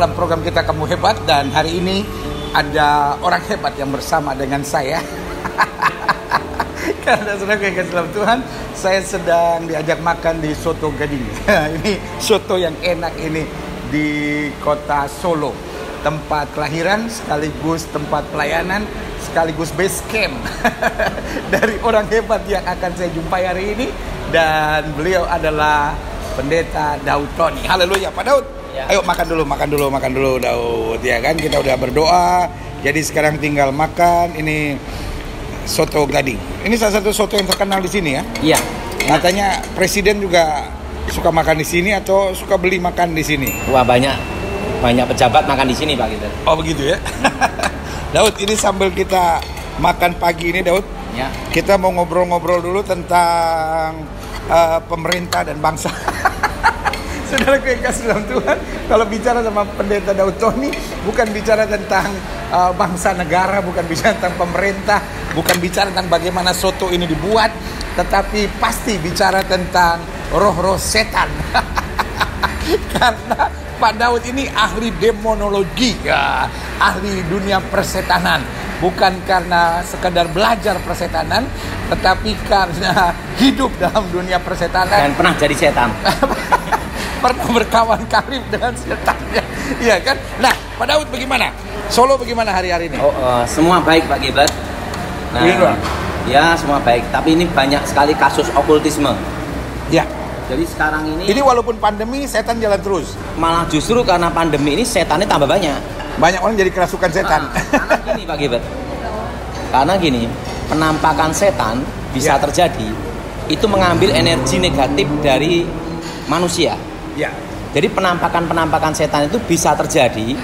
dalam program kita Kamu Hebat, dan hari ini ada orang hebat yang bersama dengan saya. Karena sudah kasih dalam Tuhan, saya sedang diajak makan di Soto Gading. Ini soto yang enak ini di kota Solo, tempat kelahiran sekaligus tempat pelayanan sekaligus base camp dari orang hebat yang akan saya jumpai hari ini, dan beliau adalah Pendeta Daud Tony. Haleluya, Pak Daud. Ya. Ayo makan dulu Daud, ya kan? Kita udah berdoa, jadi sekarang tinggal makan. Ini soto Gading. Ini salah satu soto yang terkenal di sini ya? Iya. Katanya presiden juga suka makan di sini atau suka beli makan di sini? Wah, banyak pejabat makan di sini, Pak, gitu. Oh, begitu ya. Daud, ini sambil kita makan pagi ini, Daud, ya, kita mau ngobrol-ngobrol dulu tentang pemerintah dan bangsa. Saudara yang kasih dalam Tuhan, kalau bicara sama Pendeta Daud Tony, bukan bicara tentang bangsa negara, bukan bicara tentang pemerintah, bukan bicara tentang bagaimana soto ini dibuat, tetapi pasti bicara tentang roh-roh setan. Karena Pak Daud ini ahli demonologi, ya, ahli dunia persetanan. Bukan karena sekedar belajar persetanan, tetapi karena hidup dalam dunia persetanan. Dan pernah jadi setan. Pernah berkawan karib dengan setan, ya, iya kan? Nah, Pak Daud bagaimana? Solo bagaimana hari-hari ini? Semua baik, Pak Gilbert. Nah, ya, semua baik. Tapi ini banyak sekali kasus okultisme. Ya. Jadi sekarang ini walaupun pandemi, setan jalan terus. Malah justru karena pandemi ini setannya tambah banyak. Banyak orang jadi kerasukan setan. Karena gini, Pak Gilbert. Karena gini, penampakan setan bisa terjadi itu mengambil energi negatif dari manusia. Ya. Jadi penampakan setan itu bisa terjadi,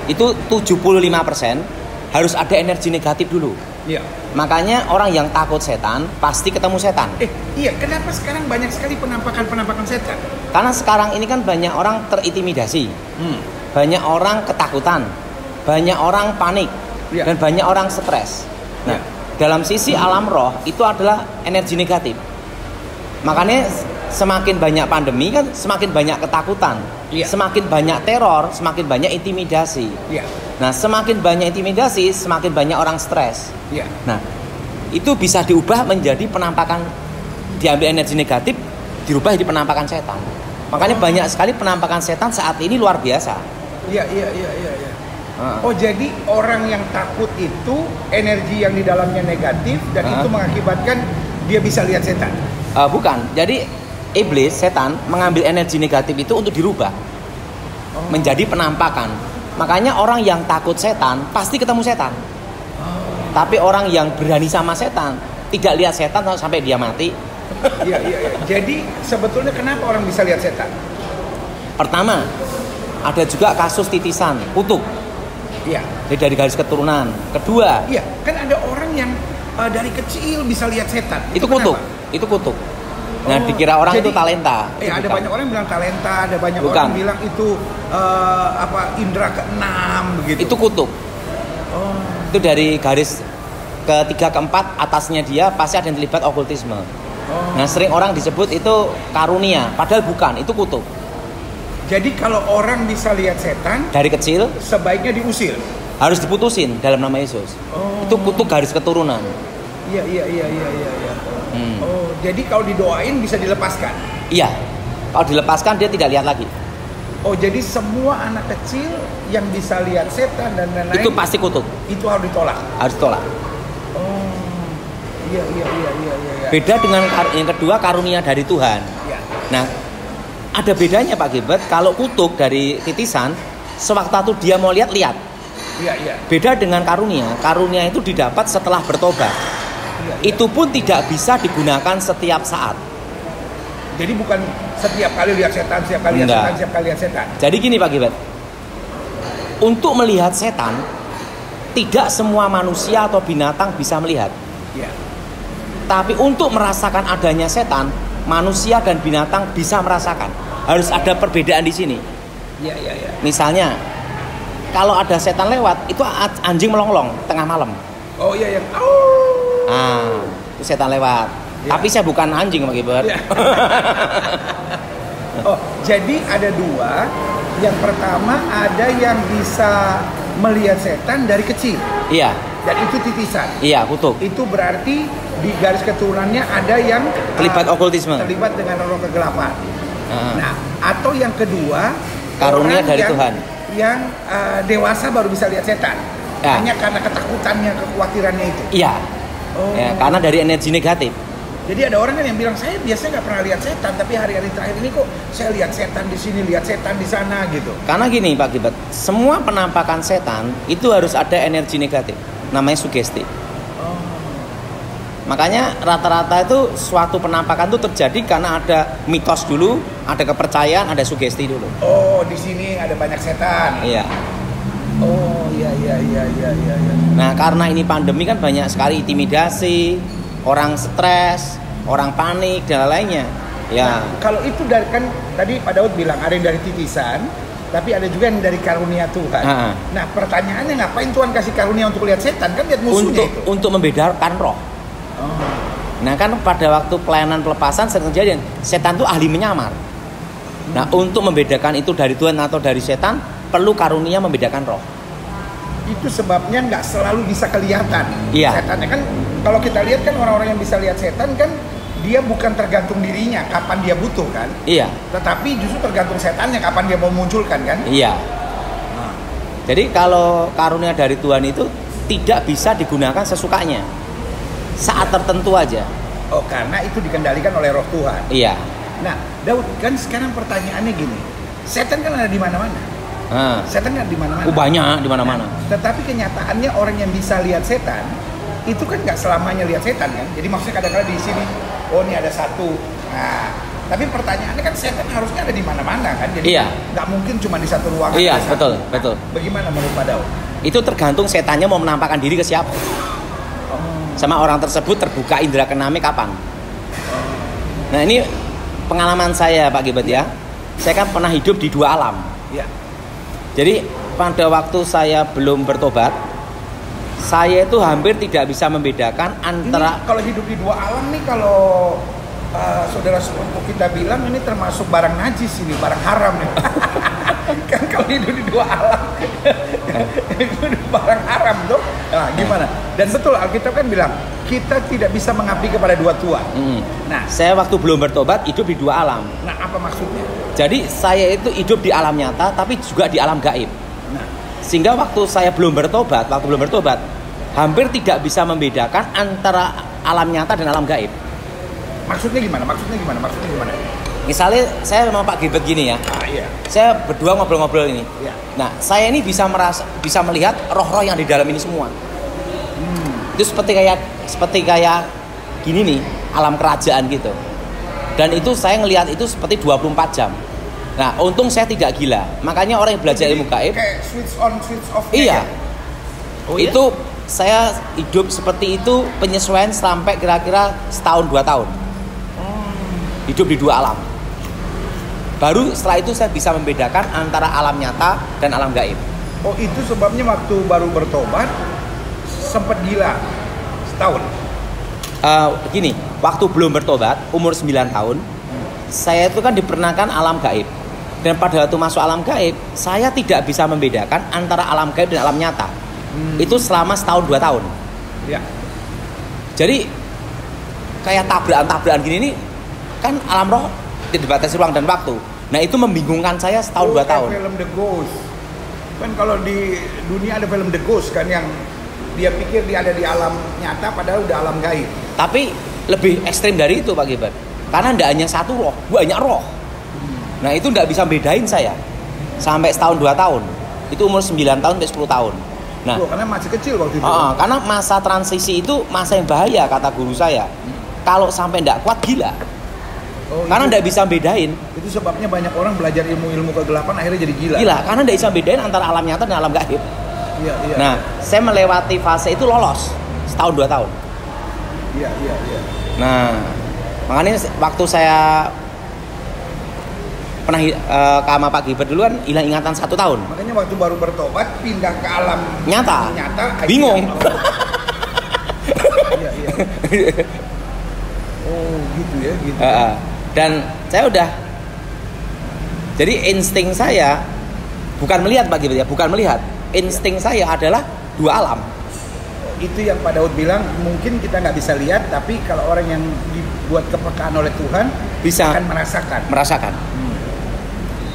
itu 75% harus ada energi negatif dulu. Iya. Makanya orang yang takut setan pasti ketemu setan. Iya, kenapa sekarang banyak sekali penampakan setan? Karena sekarang ini kan banyak orang terintimidasi, banyak orang ketakutan, banyak orang panik, dan banyak orang stres. Nah, dalam sisi alam roh itu adalah energi negatif. Makanya semakin banyak pandemi kan semakin banyak ketakutan, semakin banyak teror, semakin banyak intimidasi. Nah, semakin banyak intimidasi, semakin banyak orang stres. Nah, itu bisa diubah menjadi penampakan, diambil energi negatif, dirubah jadi penampakan setan. Makanya banyak sekali penampakan setan saat ini luar biasa. Iya. Oh, jadi orang yang takut itu energi yang di dalamnya negatif dan itu mengakibatkan dia bisa lihat setan. Bukan. Jadi iblis, setan mengambil energi negatif itu untuk dirubah menjadi penampakan. Makanya orang yang takut setan pasti ketemu setan. Tapi orang yang berani sama setan tidak lihat setan sampai dia mati. Iya. Jadi sebetulnya kenapa orang bisa lihat setan? Pertama, ada juga kasus titisan, kutuk. Iya. Jadi dari garis keturunan. Kedua, iya, kan ada orang yang dari kecil bisa lihat setan. Itu kutuk. Itu kutuk. Nah, dikira orang itu talenta. Ada banyak orang yang bilang talenta, ada banyak orang bilang itu indera keenam begitu. Itu kutuk. Itu dari garis ketiga keempat atasnya dia pasti ada yang terlibat okultisme. Nah, sering orang disebut itu karunia, padahal bukan, itu kutuk. Jadi kalau orang bisa lihat setan dari kecil, sebaiknya diusir. Harus diputusin dalam nama Yesus. Itu kutuk garis keturunan. Iya. Jadi kalau didoain bisa dilepaskan. Iya. Kalau dilepaskan dia tidak lihat lagi. Oh, jadi semua anak kecil yang bisa lihat setan dan lain-lain itu pasti kutuk. Itu harus ditolak. Harus ditolak. Oh. Iya. Beda dengan yang kedua, karunia dari Tuhan. Iya. Nah, ada bedanya Pak Gilbert. Kalau kutuk dari titisan, sewaktu dia mau lihat. Iya. Beda dengan karunia. Karunia itu didapat setelah bertobat. Itu pun tidak bisa digunakan setiap saat. Jadi bukan setiap kali lihat setan, setiap kali lihat setan. Jadi gini Pak Gilbert, untuk melihat setan, tidak semua manusia atau binatang bisa melihat. Tapi untuk merasakan adanya setan, manusia dan binatang bisa merasakan. Harus ada perbedaan di sini. Misalnya, kalau ada setan lewat, itu anjing melonglong tengah malam. Oh iya. Itu setan lewat. Tapi saya bukan anjing Pak Gilbert. Oh, jadi ada dua Yang pertama ada yang bisa melihat setan dari kecil. Iya. Dan itu titisan. Iya, kutuk. Itu berarti di garis keturunannya ada yang Terlibat okultisme. Terlibat dengan roh kegelapan. Nah, atau yang kedua, karunia dari Tuhan. Yang dewasa baru bisa lihat setan. Ya. Hanya karena ketakutannya, kekhawatirannya itu. Iya. Oh. Ya, karena dari energi negatif. Jadi ada orang kan yang bilang, saya biasanya nggak pernah lihat setan, tapi hari-hari terakhir ini kok saya lihat setan di sini, lihat setan di sana gitu. Karena gini Pak Gilbert, semua penampakan setan itu harus ada energi negatif, namanya sugesti. Makanya rata-rata itu suatu penampakan itu terjadi karena ada mitos dulu, ada kepercayaan, ada sugesti dulu. Oh, di sini ada banyak setan. Iya. Oh, iya. Nah, karena ini pandemi kan banyak sekali intimidasi, orang stres, orang panik dan lainnya. Ya. Nah, kalau itu dari kan tadi Pak Daud bilang ada yang dari titisan, tapi ada juga yang dari karunia Tuhan. Nah, pertanyaannya ngapain Tuhan kasih karunia untuk lihat setan? Kan lihat musuhnya itu. Untuk membedakan roh. Nah, kan pada waktu pelayanan pelepasan sering kejadian setan itu ahli menyamar. Nah, untuk membedakan itu dari Tuhan atau dari setan, perlu karunia membedakan roh. Itu sebabnya nggak selalu bisa kelihatan. Iya. Setannya kan, kalau kita lihat kan orang-orang yang bisa lihat setan kan dia bukan tergantung dirinya kapan dia butuh kan. Iya. Tetapi justru tergantung setannya kapan dia mau munculkan kan. Iya. Nah. Jadi kalau karunia dari Tuhan itu tidak bisa digunakan sesukanya. Saat tertentu aja. Oh, karena itu dikendalikan oleh roh Tuhan. Iya. Nah, Daud, kan sekarang pertanyaannya gini. Setan kan ada di mana-mana. Setan kan di mana-mana. Banyak di mana-mana. Nah, tetapi kenyataannya orang yang bisa lihat setan itu kan nggak selamanya lihat setan kan. Jadi maksudnya kadang-kadang di sini, oh ini ada satu. Nah, tapi pertanyaannya kan setan harusnya ada di mana-mana kan. Jadi nggak mungkin cuma di satu ruangan. Iya, betul, betul. Bagaimana menurut Pak Daud? Itu tergantung setannya mau menampakkan diri ke siapa. Sama orang tersebut terbuka indera keenamnya kapan. Nah, ini pengalaman saya Pak Gilbert ya. Saya kan pernah hidup di dua alam. Ya. Jadi pada waktu saya belum bertobat, saya itu hampir tidak bisa membedakan antara ini, kalau hidup di dua alam nih, kalau saudara sepupu kita bilang ini termasuk barang najis ini, barang haram nih. Kan kalau hidup di dua alam itu barang haram tuh. Nah, gimana? Dan betul Alkitab kan bilang kita tidak bisa mengabdi kepada dua tuan. Nah, saya waktu belum bertobat hidup di dua alam. Nah, apa maksudnya? Jadi saya itu hidup di alam nyata tapi juga di alam gaib. Nah, sehingga waktu saya belum bertobat, hampir tidak bisa membedakan antara alam nyata dan alam gaib. Maksudnya gimana? Misalnya saya sama Pak Gilbert gini ya. Iya. Saya berdua ngobrol-ngobrol ini. Iya. Nah, saya ini bisa melihat roh-roh yang di dalam ini semua. Itu seperti kayak gini nih, alam kerajaan gitu. Dan itu saya ngelihat itu seperti 24 jam. Nah, untung saya tidak gila. Makanya orang yang belajar ilmu gaib kayak switch on, switch off. Iya. Oh, iya? Itu saya hidup seperti itu penyesuaian sampai kira-kira setahun 2 tahun. Hidup di dua alam. Baru setelah itu saya bisa membedakan antara alam nyata dan alam gaib. Oh, itu sebabnya waktu baru bertobat sempat gila setahun. Gini, waktu belum bertobat umur 9 tahun, saya itu kan diperanakan alam gaib. Dan pada waktu masuk alam gaib, saya tidak bisa membedakan antara alam gaib dan alam nyata. Itu selama setahun 2 tahun. Ya. Jadi kayak tabrakan gini nih, kan alam roh tidak dibatasi ruang dan waktu. Nah, itu membingungkan saya setahun 2 tahun. Film The Ghost. Kan kalau di dunia ada film The Ghost kan yang dia pikir dia ada di alam nyata padahal udah alam gaib. Tapi lebih ekstrim dari itu Pak Gilbert. Karena tidak hanya satu roh, banyak roh. Nah, itu tidak bisa bedain saya. Sampai setahun 2 tahun. Itu umur 9 tahun sampai 10 tahun. Nah, karena masih kecil waktu itu. Karena masa transisi itu masa yang bahaya kata guru saya. Kalau sampai tidak kuat gila. Karena tidak bisa bedain. Itu sebabnya banyak orang belajar ilmu kegelapan akhirnya jadi gila. Gila, karena tidak bisa bedain antara alam nyata dan alam gaib. Iya. Nah, saya melewati fase itu lolos setahun 2 tahun. Iya. Nah, makanya waktu saya pernah sama Pak Gilbert dulu kan hilang ingatan 1 tahun. Makanya waktu baru bertobat pindah ke alam nyata bingung. Iya. Oh, gitu ya, gitu. Dan saya udah, jadi insting saya Bukan melihat Pak Gibran ya, bukan melihat. Insting saya adalah dua alam. Itu yang Pak Daud bilang, mungkin kita nggak bisa lihat, tapi kalau orang yang dibuat kepekaan oleh Tuhan Bisa akan merasakan. merasakan.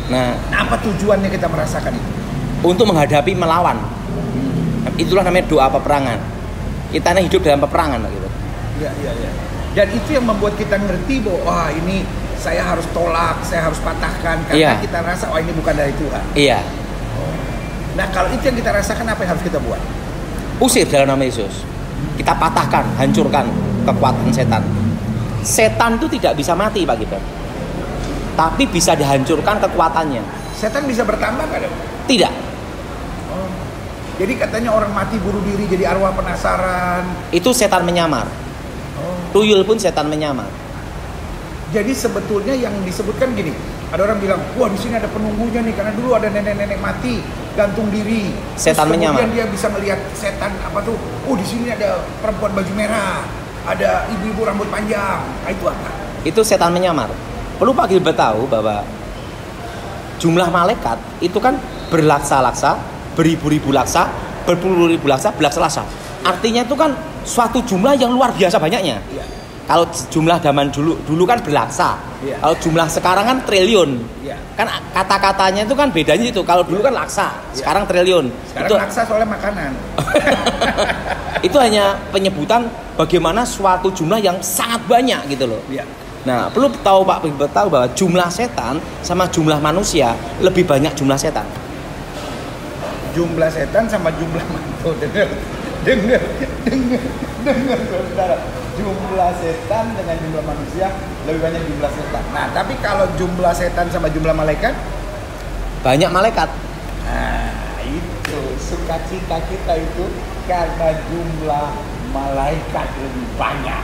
Nah, Apa tujuannya kita merasakan itu? untuk menghadapi melawan. Itulah namanya doa peperangan. Kita ini hidup dalam peperangan gitu. Iya. Dan itu yang membuat kita ngerti bahwa wah ini saya harus tolak, saya harus patahkan karena kita rasa ini bukan dari Tuhan. Iya. Nah, kalau itu yang kita rasakan, apa yang harus kita buat? Usir dalam nama Yesus. Kita patahkan, hancurkan kekuatan setan. Setan itu tidak bisa mati Pak Gibran, tapi bisa dihancurkan kekuatannya. Setan bisa bertambah nggak, Dok? Tidak. Jadi katanya orang mati bunuh diri jadi arwah penasaran. Itu setan menyamar. Tuyul pun setan menyamar. Jadi sebetulnya yang disebutkan gini, ada orang bilang, wah di sini ada penunggunya nih karena dulu ada nenek-nenek mati gantung diri. Setan Terus menyamar. kemudian dia bisa melihat setan apa tuh? Oh di sini ada perempuan baju merah, ada ibu-ibu rambut panjang. Nah, itu apa? Itu setan menyamar. Perlu Pak Gilbert tahu bahwa jumlah malaikat itu kan berlaksa-laksa, beribu-ribu laksa, berpuluh-ribu laksa, belaksa-laksa. Artinya itu kan suatu jumlah yang luar biasa banyaknya. Iya. Kalau jumlah zaman dulu kan berlaksa. Iya. Kalau jumlah sekarang kan triliun. Iya. Kan kata-katanya itu kan bedanya itu. Kalau dulu kan laksa, sekarang triliun. Sekarang Itu laksa soalnya makanan. itu hanya penyebutan bagaimana suatu jumlah yang sangat banyak gitu loh. Iya. Nah, perlu tahu Pak Gilbert tahu bahwa jumlah setan sama jumlah manusia lebih banyak jumlah setan. Jumlah setan sama jumlah mantu. Dengar, saudara. Jumlah setan dengan jumlah manusia lebih banyak jumlah setan. Nah, tapi kalau jumlah setan sama jumlah malaikat, Banyak malaikat. nah itu sukacita kita itu karena jumlah malaikat lebih banyak.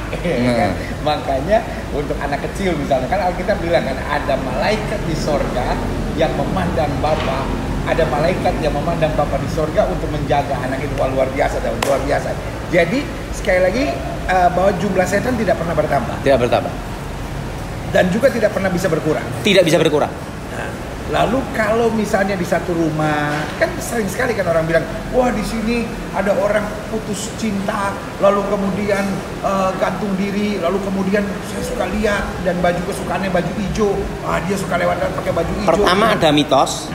Kan? Makanya untuk anak kecil misalnya, kan Alkitab bilang kan ada malaikat di sorga yang memandang Bapa, ada malaikat yang memandang Bapa di sorga untuk menjaga anak itu. Wah, luar biasa dan luar biasa. Jadi sekali lagi bahwa jumlah setan tidak pernah bertambah Tidak bertambah. dan juga tidak pernah bisa berkurang. Tidak bisa berkurang. Nah, lalu kalau misalnya di satu rumah, kan sering sekali kan orang bilang, wah di sini ada orang putus cinta, lalu kemudian gantung diri, lalu kemudian saya suka lihat dan baju kesukaannya baju hijau, dia suka lewat pakai baju hijau. Pertama ada mitos.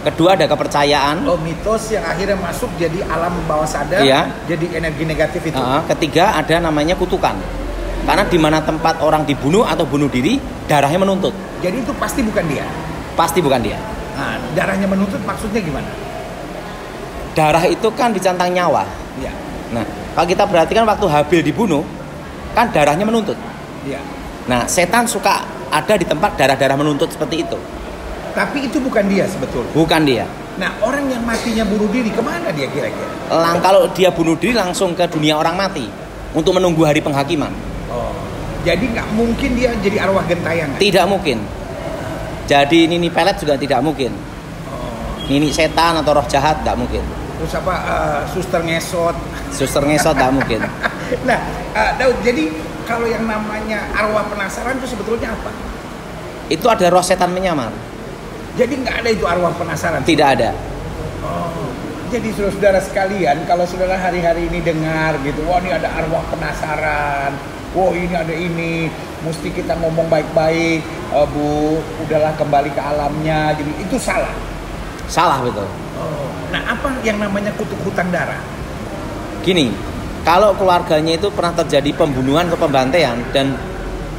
Kedua ada kepercayaan. Mitos yang akhirnya masuk jadi alam bawah sadar, Iya. jadi energi negatif itu. Ketiga ada namanya kutukan. Karena di mana tempat orang dibunuh atau bunuh diri, darahnya menuntut. Jadi itu pasti bukan dia. Pasti bukan dia. Nah, darahnya menuntut maksudnya gimana? Darah itu kan dicantang nyawa. Iya. Nah, kalau kita perhatikan waktu Habil dibunuh, kan darahnya menuntut. Iya. Nah, setan suka ada di tempat darah-darah menuntut seperti itu. Tapi itu bukan dia sebetulnya. Bukan dia. Nah, orang yang matinya bunuh diri, kemana dia kira-kira? Kalau dia bunuh diri langsung ke dunia orang mati untuk menunggu hari penghakiman. Jadi nggak mungkin dia jadi arwah gentayangan. Tidak mungkin. Jadi nini pelet juga tidak mungkin. Nini setan atau roh jahat tidak mungkin. Terus apa? Suster ngesot. Suster ngesot tidak mungkin. Nah, Daud, jadi kalau yang namanya arwah penasaran itu sebetulnya apa? Itu ada roh setan menyamar. Jadi nggak ada itu arwah penasaran? Tidak ada. Jadi saudara sekalian, kalau saudara hari-hari ini dengar gitu, wah ini ada arwah penasaran, wah ini ada ini, mesti kita ngomong baik-baik, Bu, udahlah kembali ke alamnya, jadi itu salah. Salah betul. Nah, apa yang namanya kutuk hutang darah? Gini, kalau keluarganya itu pernah terjadi pembunuhan atau pembantaian dan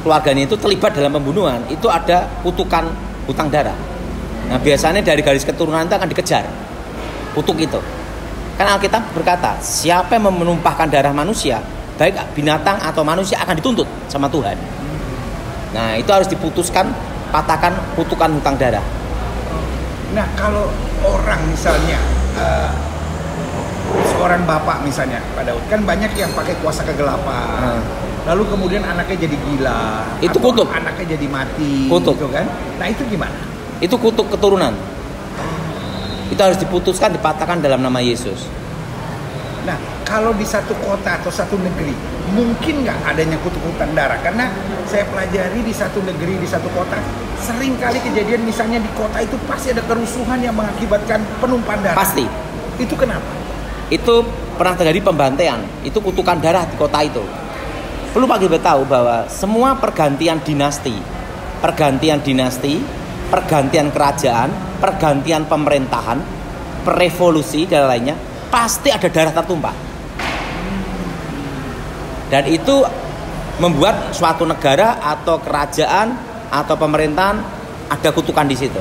keluarganya itu terlibat dalam pembunuhan, itu ada kutukan hutang darah. Nah, biasanya dari garis keturunan itu akan dikejar. Kutuk itu. Kan Alkitab berkata, siapa yang menumpahkan darah manusia, baik binatang atau manusia akan dituntut sama Tuhan. Nah, itu harus diputuskan, patahkan kutukan hutang darah. Nah, kalau orang misalnya seorang bapak misalnya, Pak Daud, kan banyak yang pakai kuasa kegelapan. Lalu kemudian anaknya jadi gila. Itu kutuk. Anaknya jadi mati. Kutuk. Gitu kan? Nah, itu gimana? Itu kutuk keturunan. Itu harus diputuskan, dipatahkan dalam nama Yesus. Nah, kalau di satu kota atau satu negeri mungkin nggak adanya kutuk-kutukan darah? Karena saya pelajari di satu negeri, di satu kota sering kali kejadian, misalnya di kota itu pasti ada kerusuhan yang mengakibatkan penumpahan darah. Pasti. Itu kenapa? Itu pernah terjadi pembantaian, itu kutukan darah di kota itu. Perlu Pak Gilbert tahu bahwa semua pergantian dinasti, pergantian kerajaan, pergantian pemerintahan, revolusi dan lainnya, pasti ada darah tertumpah. Dan itu membuat suatu negara atau kerajaan atau pemerintahan ada kutukan di situ.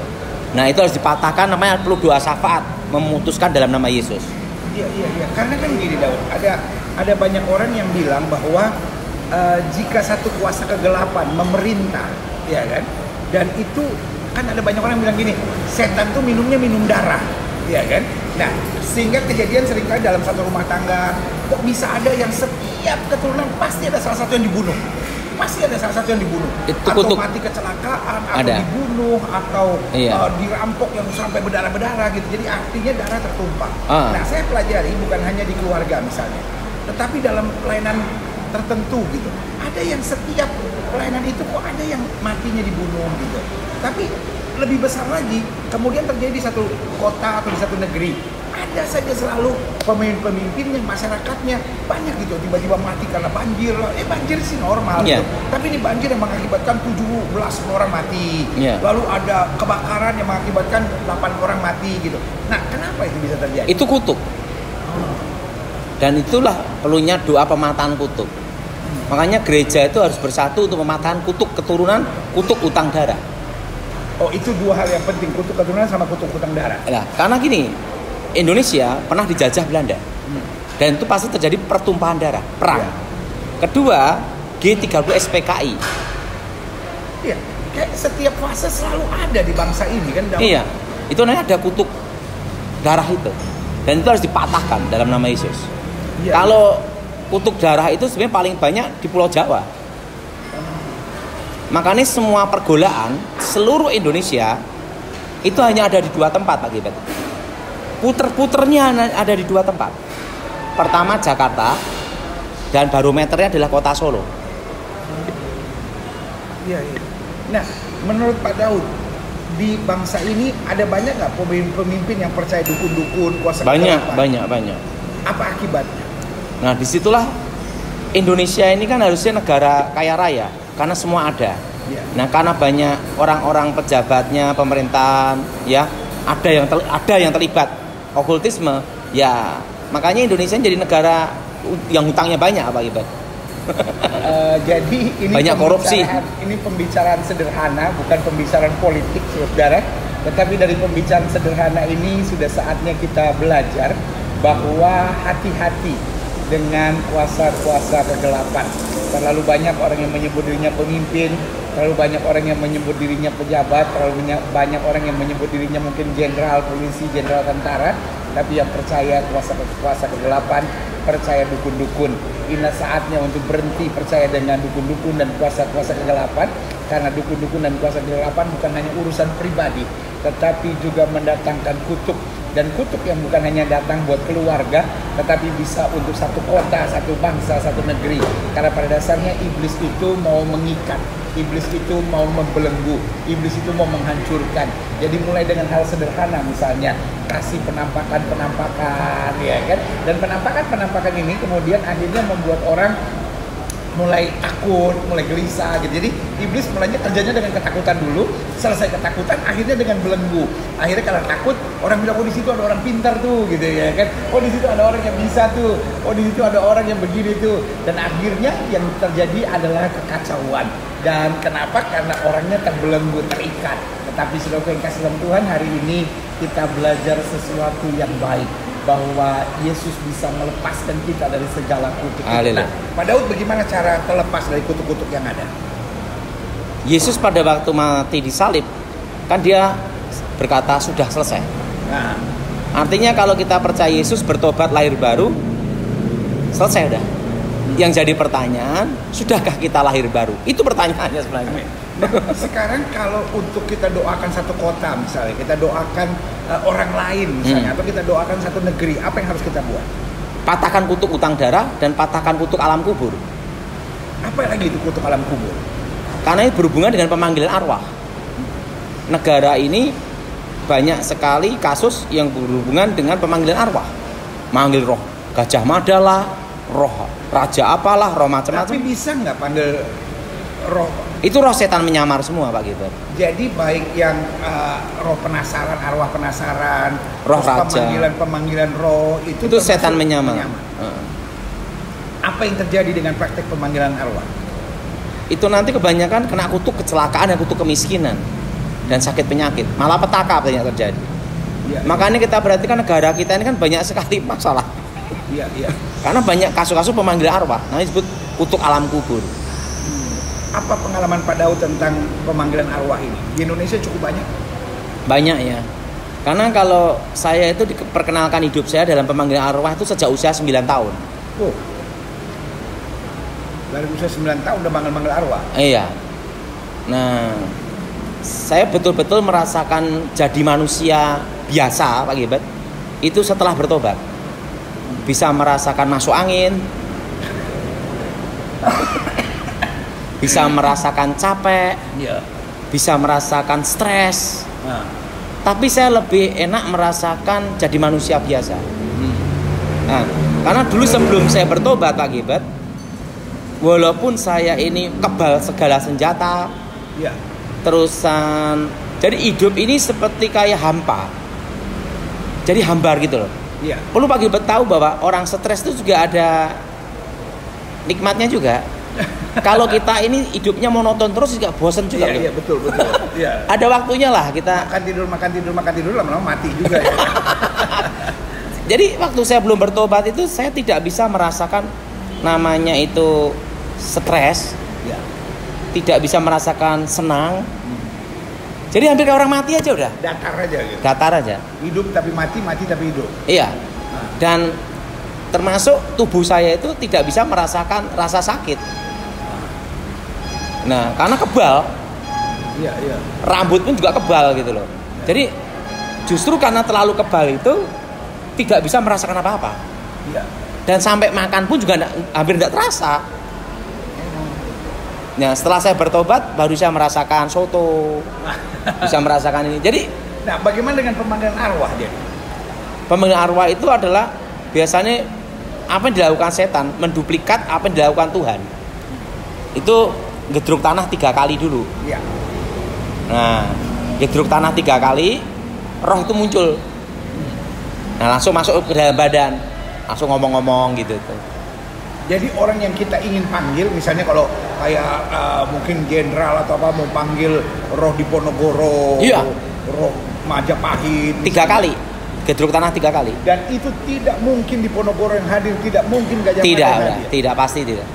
Nah, itu harus dipatahkan, namanya perlu doa syafaat, memutuskan dalam nama Yesus. Iya. Karena kan gini Daud, ada banyak orang yang bilang bahwa jika satu kuasa kegelapan memerintah, ya kan? Dan itu kan ada banyak orang yang bilang gini, setan tuh minum darah, ya kan? Nah, sehingga kejadian seringkali dalam satu rumah tangga, kok bisa ada yang setiap keturunan pasti ada salah satu yang dibunuh. Itu atau kutuk. mati kecelakaan, atau Ada. dibunuh, atau Iya. dirampok yang sampai berdarah-berdarah gitu. Jadi artinya darah tertumpah. Nah, Ah. saya pelajari bukan hanya di keluarga misalnya, tetapi dalam pelayanan tertentu gitu. Ada yang setiap pelayanan itu kok ada yang matinya dibunuh gitu. Tapi lebih besar lagi, kemudian terjadi di satu kota atau di satu negeri, ada saja selalu pemimpin-pemimpinnya, masyarakatnya banyak gitu, tiba-tiba mati karena banjir. Banjir sih normal Yeah. gitu. Tapi ini banjir yang mengakibatkan 17 orang mati. Yeah. Lalu ada kebakaran yang mengakibatkan 8 orang mati gitu. Nah, kenapa itu bisa terjadi? Itu kutuk. Dan itulah perlunya doa pematahan kutuk. Makanya gereja itu harus bersatu untuk mematahan kutuk keturunan, kutuk utang darah. Oh, itu dua hal yang penting, kutuk keturunan sama kutuk utang darah. Nah, karena gini, Indonesia pernah dijajah Belanda. Dan itu pasti terjadi pertumpahan darah, perang. Iya. Kedua, G30 SPKI. Iya, kayak setiap fase selalu ada di bangsa ini kan. Daud? Iya, itu namanya ada kutuk darah itu. Dan itu harus dipatahkan dalam nama Yesus. Iya. Kalau kutuk darah itu sebenarnya paling banyak di Pulau Jawa. Makanya semua pergolaan seluruh Indonesia itu hanya ada di 2 tempat, Pak Gilbert. Puter-puternya ada di 2 tempat. Pertama Jakarta, dan barometernya adalah kota Solo. Iya. Nah, menurut Pak Daud, di bangsa ini ada banyak nggak pemimpin yang percaya dukun-dukun, kuasa kegelapan? Banyak. Apa akibatnya? Nah, disitulah Indonesia ini kan harusnya negara kaya raya, karena semua ada. Iya. Nah, karena banyak orang-orang pejabatnya, pemerintahan, ya, ada yang terlibat okultisme, ya, makanya Indonesia jadi negara yang hutangnya banyak, Pak Gilbert. Jadi ini Banyak korupsi. Ini pembicaraan sederhana, bukan pembicaraan politik, saudara. Tetapi dari pembicaraan sederhana ini sudah saatnya kita belajar bahwa hati-hati dengan kuasa-kuasa kegelapan. Terlalu banyak orang yang menyebut dirinya pemimpin, terlalu banyak orang yang menyebut dirinya pejabat, terlalu banyak orang yang menyebut dirinya mungkin jenderal polisi, jenderal tentara, tapi yang percaya kuasa kegelapan, percaya dukun-dukun. Inilah saatnya untuk berhenti percaya dengan dukun-dukun dan kuasa-kuasa kegelapan, karena dukun-dukun dan kuasa kegelapan bukan hanya urusan pribadi, tetapi juga mendatangkan kutuk. Dan kutuk yang bukan hanya datang buat keluarga, tetapi bisa untuk satu kota, satu bangsa, satu negeri. Karena pada dasarnya iblis itu mau mengikat, iblis itu mau membelenggu, iblis itu mau menghancurkan. Jadi mulai dengan hal sederhana, misalnya kasih penampakan, ya kan? Dan penampakan ini kemudian akhirnya membuat orang mulai takut, mulai gelisah gitu. Jadi iblis mulainya kerjanya dengan ketakutan dulu, selesai ketakutan akhirnya dengan belenggu. Akhirnya kalau takut, orang bilang, oh di situ ada orang pintar tuh gitu ya kan. Oh di situ ada orang yang bisa tuh. Oh di situ ada orang yang begini tuh. Dan akhirnya yang terjadi adalah kekacauan. Dan kenapa? Karena orangnya terbelenggu, terikat. Tetapi saudara yang kasih dalam Tuhan, hari ini kita belajar sesuatu yang baik, bahwa Yesus bisa melepaskan kita dari segala kutuk. Nah, Pak Daud, bagaimana cara terlepas dari kutuk-kutuk yang ada? Yesus pada waktu mati di salib, kan dia berkata sudah selesai. Nah, artinya kalau kita percaya Yesus, bertobat, lahir baru, selesai udah. Yang jadi pertanyaan, sudahkah kita lahir baru? Itu pertanyaannya sebenarnya. Sekarang kalau untuk kita doakan satu kota misalnya, kita doakan orang lain misalnya, atau kita doakan satu negeri, apa yang harus kita buat? patahkan kutuk utang darah dan patahkan kutuk alam kubur. Apa lagi itu kutuk alam kubur? Karena ini berhubungan dengan pemanggilan arwah. Negara ini banyak sekali kasus yang berhubungan dengan pemanggilan arwah. Manggil roh Gajah Mada lah, roh raja apalah, roh macam-macam. Tapi bisa nggak panggil roh? Itu roh setan menyamar semua Pak Gilbert. Jadi baik yang roh penasaran, arwah penasaran, roh raja, pemanggilan roh itu setan menyamar. Apa yang terjadi dengan praktek pemanggilan arwah? Itu nanti kebanyakan kena kutuk kecelakaan dan kutuk kemiskinan dan sakit penyakit, malah petaka banyak terjadi. Ya, makanya kita perhatikan negara kita ini kan banyak sekali masalah. Iya, iya. Karena banyak kasus-kasus pemanggilan arwah, namanya disebut kutuk alam kubur. Apa pengalaman Pak Daud tentang pemanggilan arwah ini? Di Indonesia cukup banyak? Banyak ya. Karena kalau saya itu diperkenalkan hidup saya dalam pemanggilan arwah itu sejak usia 9 tahun. Oh. Dari usia 9 tahun udah manggil-manggil arwah? Iya. Nah, saya betul-betul merasakan jadi manusia biasa Pak Gilbert itu setelah bertobat. Bisa merasakan masuk angin, bisa merasakan capek, bisa merasakan stres. Tapi saya lebih enak merasakan jadi manusia biasa. Nah, karena dulu sebelum saya bertobat Pak Gilbert, walaupun saya ini kebal segala senjata, terusan, jadi hidup ini seperti kayak hampa, jadi hambar gitu loh. Perlu Pak Gilbert tahu bahwa orang stres itu juga ada nikmatnya juga. Kalau kita ini hidupnya monoton terus juga bosan juga. Iya, betul. Iya. Ada waktunya lah kita makan tidur lama-lama mati juga ya. Jadi waktu saya belum bertobat itu saya tidak bisa merasakan namanya itu stres. Tidak bisa merasakan senang. Jadi hampir kayak orang mati aja udah. Datar aja gitu. Datar aja. Hidup tapi mati tapi hidup. Iya. Dan termasuk tubuh saya itu tidak bisa merasakan rasa sakit. Nah, karena kebal. Iya. Rambut pun juga kebal gitu loh. Jadi justru karena terlalu kebal itu tidak bisa merasakan apa-apa. Iya. Dan sampai makan pun juga hampir tidak terasa. Nah, setelah saya bertobat baru saya merasakan soto. Bisa merasakan ini. Jadi, nah, bagaimana dengan pemanggilan arwah dia? Pemanggilan arwah itu adalah biasanya apa yang dilakukan setan menduplikat apa yang dilakukan Tuhan. Itu gedruk tanah 3 kali dulu. Iya. Nah, gedruk tanah 3 kali, roh itu muncul. Nah, langsung masuk ke dalam badan, langsung ngomong-ngomong gitu. Jadi orang yang kita ingin panggil, misalnya kalau kayak mungkin jenderal atau apa mau panggil roh Diponegoro, roh Majapahit, 3 kali, gedruk tanah 3 kali. Dan itu tidak mungkin Diponegoro yang hadir, tidak mungkin Gajah Mada yang hadir. Tidak, pasti tidak.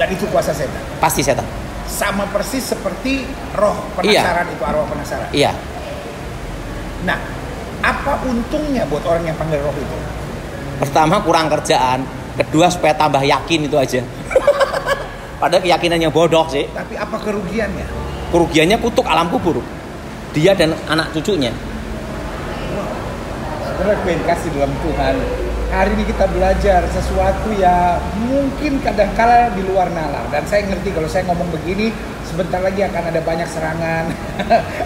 Dan itu kuasa setan. Pasti setan. Sama persis seperti roh penasaran itu, arwah penasaran. Iya. Nah, apa untungnya buat orang yang panggil roh itu? Pertama kurang kerjaan, kedua supaya tambah yakin itu aja. Padahal keyakinannya bodoh sih. Tapi apa kerugiannya? Kerugiannya kutuk alam kubur. Dia dan anak cucunya. Sebenarnya kasih dalam Tuhan. Hari ini kita belajar sesuatu ya mungkin kadang-kala di luar nalar. Dan saya ngerti kalau saya ngomong begini, sebentar lagi akan ada banyak serangan,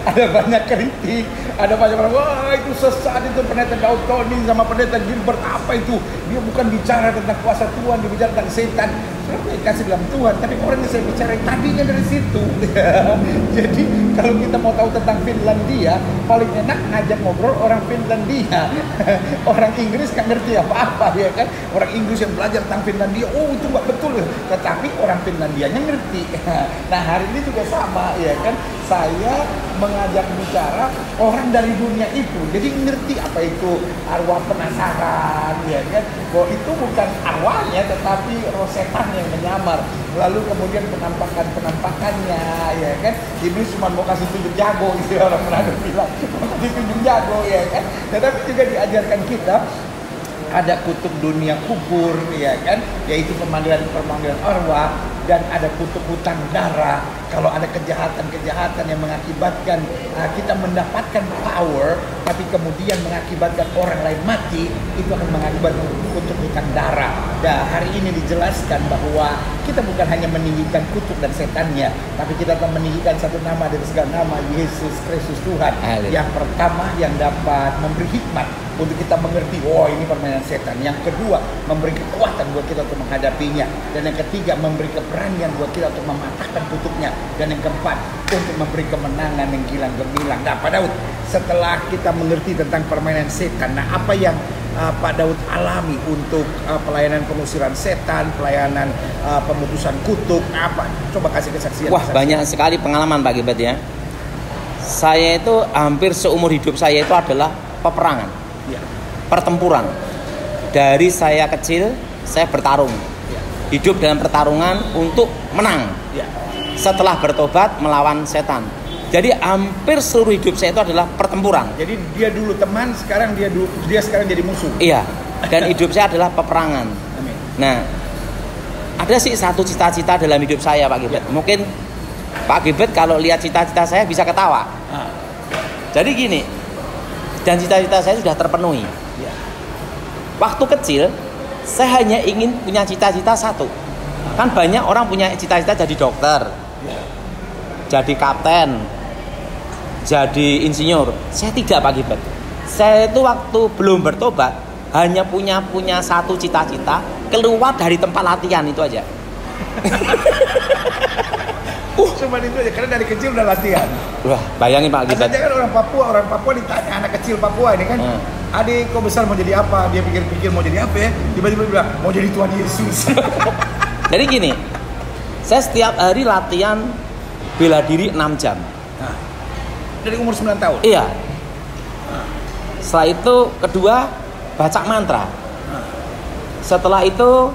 ada banyak kritik, ada banyak orang, wah itu sesat, itu pendeta Daud Tony sama pendeta Gilbert, apa itu? Dia bukan bicara tentang kuasa Tuhan, dia bicara tentang setan. Saya kasih dalam Tuhan, tapi orang yang saya bicara tadinya dari situ. Jadi kalau kita mau tahu tentang Finlandia, paling enak ngajak ngobrol orang Finlandia. Orang Inggris nggak ngerti apa-apa ya kan? Orang Inggris yang belajar tentang Finlandia, oh itu nggak betul. Tetapi orang Finlandianya ngerti. Nah hari ini juga sama ya kan? Saya mengajak bicara orang dari dunia itu, jadi ngerti apa itu arwah penasaran ya kan? Bahwa itu bukan arwahnya, tetapi roh setan yang menyamar. Lalu kemudian penampakannya ya kan? Iblis cuma mau kasih tunjuk jago gitu, orang Manado bilang mau kasih tunjuk jago ya kan? Tetapi juga diajarkan kita ada kutub dunia kubur ya kan, yaitu pemanggilan arwah, dan ada kutub hutang darah. kalau ada kejahatan-kejahatan yang mengakibatkan kita mendapatkan power, tapi kemudian mengakibatkan orang lain mati, itu akan mengakibatkan kutuk hutang darah. Dan hari ini dijelaskan bahwa kita bukan hanya meninggikan kutuk dan setannya, tapi kita akan meninggikan satu nama dari segala nama, Yesus Kristus Tuhan. Yang pertama yang dapat memberi hikmat untuk kita mengerti, oh ini permainan setan. Yang kedua, memberi kekuatan buat kita untuk menghadapinya. Dan yang ketiga, memberi keberanian buat kita untuk mematahkan kutuknya. Dan yang keempat, untuk memberi kemenangan yang gilang gemilang. Nah, Pak Daud, setelah kita mengerti tentang permainan setan, nah apa yang Pak Daud alami untuk pelayanan pengusiran setan, pelayanan pemutusan kutuk, apa? Coba kasih kesaksian. Wah, banyak sekali pengalaman Pak Gilbert ya. Saya itu hampir seumur hidup saya itu adalah peperangan, pertempuran. Dari saya kecil, saya bertarung, hidup dalam pertarungan untuk menang. Setelah bertobat melawan setan. Jadi hampir seluruh hidup saya itu adalah pertempuran. Jadi dia dulu teman, dia sekarang jadi musuh. Iya. Dan hidup saya adalah peperangan. Amin. Nah, ada sih satu cita-cita dalam hidup saya Pak Gilbert. Mungkin Pak Gilbert kalau lihat cita-cita saya bisa ketawa. Jadi gini, dan cita-cita saya sudah terpenuhi. Waktu kecil, saya hanya ingin punya cita-cita satu. Kan banyak orang punya cita-cita jadi dokter, jadi kapten, jadi insinyur. Saya tidak Pak Gilbert. Saya itu waktu belum bertobat hanya punya satu cita-cita, keluar dari tempat latihan itu aja. Cuma itu aja, karena dari kecil udah latihan. Wah, bayangin Pak Gilbert. Asalnya kan orang Papua ditanya, anak kecil Papua ini kan, adik kok besar mau jadi apa? Dia pikir-pikir mau jadi apa ya? Tiba-tiba bilang mau jadi Tuhan Yesus. Jadi gini, saya setiap hari latihan bela diri 6 jam. Dari umur 9 tahun? Iya. Setelah itu kedua baca mantra. Setelah itu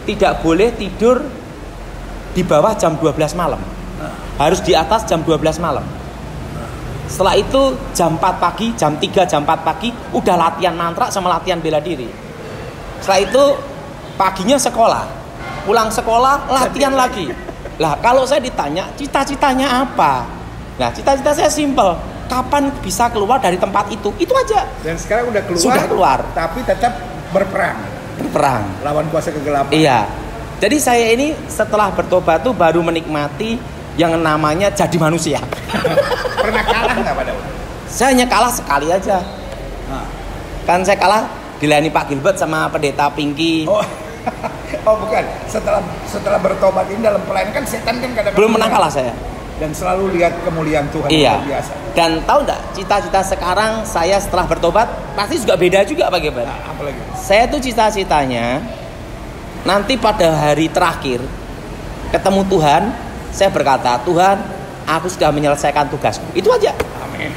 tidak boleh tidur di bawah jam 12 malam. Harus di atas jam 12 malam. Setelah itu jam 4 pagi, jam 3, jam 4 pagi udah latihan mantra sama latihan bela diri. Setelah itu paginya sekolah. Pulang sekolah latihan lagi. Lah kalau saya ditanya cita-citanya apa? Nah, cita-cita saya simpel. Kapan bisa keluar dari tempat itu? Itu aja. Dan sekarang udah keluar. Sudah keluar. Tapi tetap berperang. Lawan kuasa kegelapan. Iya. Jadi saya ini setelah bertobat tuh baru menikmati yang namanya jadi manusia. Pernah kalah nggak Pak Daud? Saya hanya kalah sekali aja. Kan saya kalah dilayani Pak Gilbert sama pendeta Pinky. Oh bukan. Setelah bertobat ini dalam pelayanan kan setan kan kadang-kadang belum menang kalah saya. Dan selalu lihat kemuliaan Tuhan yang luar biasa. Dan tahu nggak cita-cita sekarang saya setelah bertobat pasti juga beda juga Pak Gilbert. Apalagi? Saya tuh cita-citanya nanti pada hari terakhir ketemu Tuhan, saya berkata, Tuhan, aku sudah menyelesaikan tugasku. Itu aja. Amin.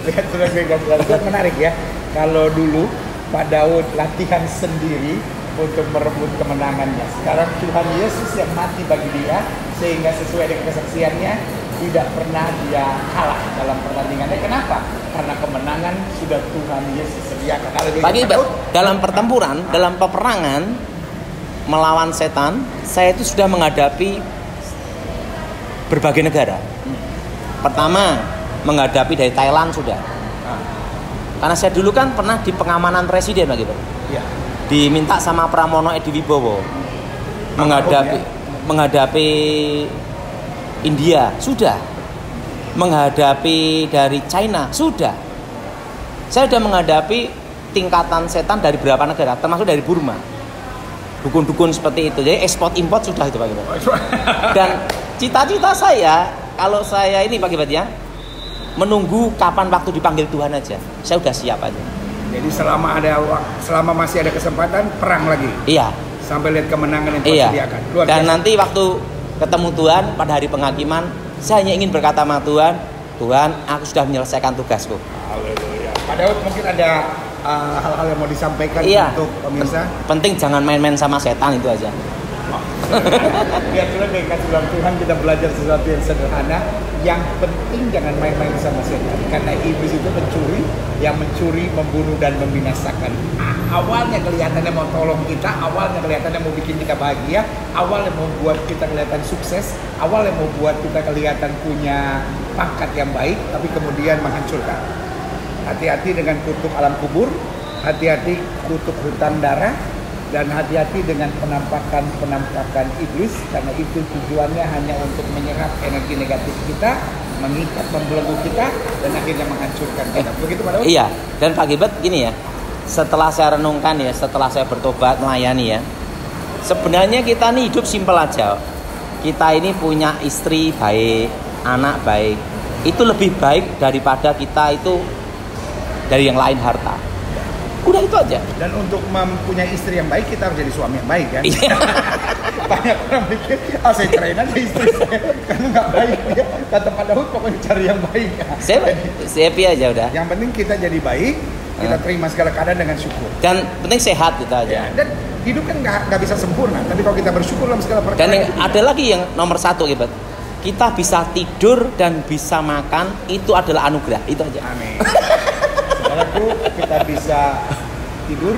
Lihat menarik ya. Kalau dulu Pak Daud latihan sendiri untuk merebut kemenangannya. Sekarang Tuhan Yesus yang mati bagi dia, sehingga sesuai dengan kesaksiannya tidak pernah dia kalah dalam pertandingannya. Kenapa? Karena kemenangan sudah Tuhan Yesus sediakan. Bagi dalam pertempuran, dalam peperangan melawan setan, saya itu sudah menghadapi berbagai negara. Pertama, menghadapi dari Thailand sudah. Karena saya dulu kan pernah di pengamanan presiden lagi, Pak. Iya. Diminta sama Pramono Edi Wibowo menghadapi India sudah, menghadapi dari China sudah. Saya sudah menghadapi tingkatan setan dari beberapa negara, termasuk dari Burma. Dukun-dukun seperti itu. Jadi ekspor import sudah itu Pak Gilbert. Dan cita-cita saya, kalau saya ini Pak Gilbert ya, menunggu kapan waktu dipanggil Tuhan aja. Saya sudah siap aja. Jadi selama masih ada kesempatan perang lagi. Iya. Sampai lihat kemenangan yang Tuhan sediakan. Dan nanti waktu ketemu Tuhan pada hari penghakiman, saya hanya ingin berkata sama Tuhan, Tuhan, aku sudah menyelesaikan tugasku. Haleluya. Pak Daud, mungkin ada hal-hal yang mau disampaikan untuk pemirsa? Penting jangan main-main sama setan itu aja. Biar sudah dengan kasih Tuhan kita belajar sesuatu yang sederhana. Yang penting jangan main-main sama setan. Karena iblis itu mencuri, yang mencuri, membunuh dan membinasakan. Awalnya kelihatannya mau tolong kita, awalnya kelihatannya mau bikin kita bahagia, awalnya mau buat kita kelihatan sukses, awalnya mau buat kita kelihatan punya pangkat yang baik, tapi kemudian menghancurkan. Hati-hati dengan kutuk alam kubur, hati-hati kutuk hutan darah, dan hati-hati dengan penampakan iblis, karena itu tujuannya hanya untuk menyerap energi negatif kita, mengikat, membelenggu kita, dan akhirnya menghancurkan kita. Begitu Pak Daud? Iya, dan Pak Gilbert gini ya, setelah saya renungkan ya, setelah saya bertobat melayani ya, sebenarnya kita nih hidup simpel aja. Kita ini punya istri baik, anak baik, itu lebih baik daripada kita itu dari yang lain harta. Udah itu aja. Dan untuk mempunyai istri yang baik, kita harus jadi suami yang baik kan? Banyak orang mikir, saya cerain aja istri saya karena nggak baik dia. Kata Pak Daud, pokoknya cari yang baik. Saya happy aja udah. Yang penting kita jadi baik, kita terima segala keadaan dengan syukur. Dan penting sehat itu aja. Ya, dan hidup kan nggak bisa sempurna, tapi kalau kita bersyukur dalam segala perkara. Dan yang ada lagi yang nomor satu Gilbert, kita bisa tidur dan bisa makan, itu adalah anugerah. Itu aja. Amin. Saudaraku, kita bisa tidur,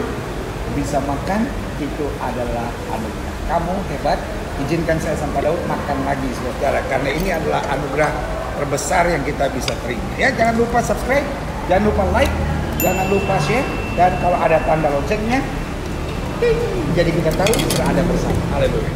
bisa makan, itu adalah anugerah. Kamu hebat, izinkan saya sampai Daud makan lagi saudara, karena ini adalah anugerah terbesar yang kita bisa terima. Ya, jangan lupa subscribe, jangan lupa like, jangan lupa share, dan kalau ada tanda loncengnya, jadi kita tahu sudah ada bersama. Haleluya.